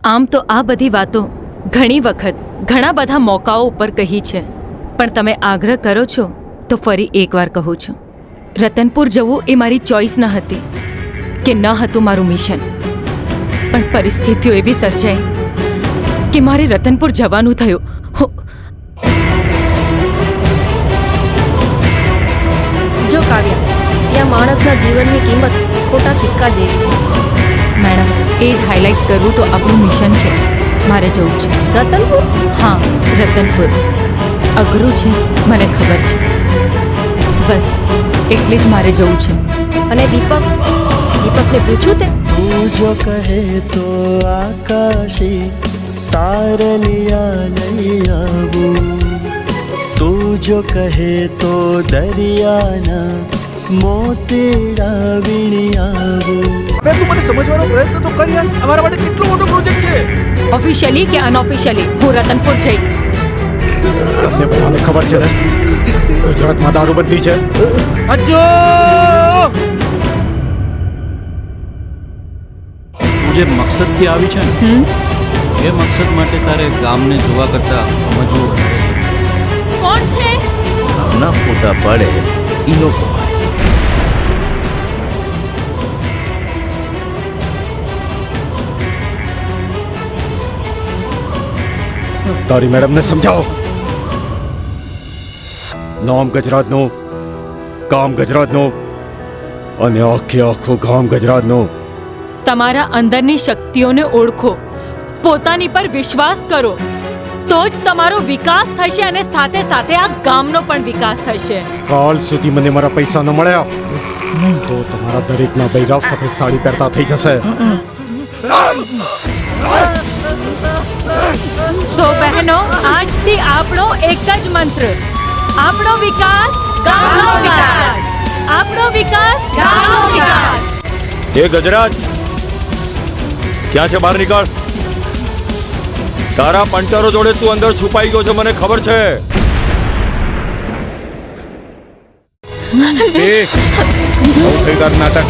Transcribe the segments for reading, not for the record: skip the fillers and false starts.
આમ તો આ બધી વાતો ઘણી વખત ઘણા બધા મોકાઓ ઉપર કહી છે, પણ તમે આગ્રહ કરો છો તો ફરી એકવાર કહું છું, રતનપુર જવું એ મારી ચોઈસ ન હતી કે ન હતું મારું મિશન, પણ પરિસ્થિતિઓ એવી સર્જાઈ કે મારે રતનપુર જવાનું થયું. જો કાવ્યા, ત્યાં માણસના જીવનની કિંમત ખોટા સિક્કા જેવી છે. મેડમ, એ જ હાઇલાઇટ કરવું તો આપણું મિશન છે. મારે જવું છે. રતનપુર? હા, રતનપુર. અઘરું છે, મને ખબર છે, બસ એટલે જ મારે જવું છે. અને દીપકને પૂછ્યું તે? તું જો કહે તો આકાશી તારલિયા લઈ આવું, તું જો કહે તો દરિયાના મોતીડા વીણી આવું. તું મને સમજવાનો પ્રયત્ન તો કર યાર, અમારા માટે કેટલો મોટો પ્રોજેક્ટ છે. ઓફિશિયલી કે અનઓફિશિયલી હું રતનપુર જઈ. તમને બધાને ખબર છે ને, ગુજરાતમાં દારૂબંધી છે. અજ્જો, તું જે મકસદથી આવી છે ને, એ મકસદ માટે તારે ગામને જોવા કરતા સમજવું વધારે જરૂરી. કોણ છે? ગામના ફોટા પડે ઈ લોકો હોય. તારી મેડમને સમજાવો. નામ ગજરાતનું, કામ ગજરાતનું, અને આખું ગામ ગજરાતનું. તમારા અંદરની શક્તિઓને ઓળખો, પોતાની પર વિશ્વાસ કરો, તો જ તમારો વિકાસ થશે અને સાથે સાથે આ ગામનો પણ વિકાસ થશે. કાલ સુધી મને મારા પૈસા ન મળ્યા તો તમારા દરેકના બૈરાવ સફેદ સાડી પહેરતા થઈ જશે. તો બહેનો, આજથી આપણો એક જ મંત્ર, આપણો વિકાસ ગામનો વિકાસ, આપણો વિકાસ ગામનો વિકાસ. એ ગજરાજ, ક્યાં છે? બહાર નીકળ. તારા પંટરો જોડે તું અંદર છુપાઈ ગયો છે, મને ખબર છે. નાટક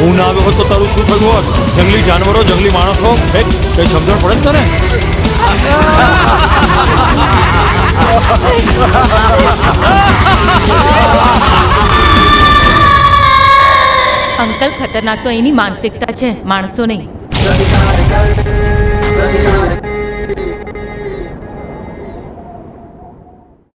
હું ના આવ્યો હોત તો તારું શું થયું હોત? જંગલી જાનવરો, જંગલી માણસો, કઈ સમજણ પડે જ તને? અંકલ, ખતરનાક તો એની માનસિકતા છે, માણસો નહીં.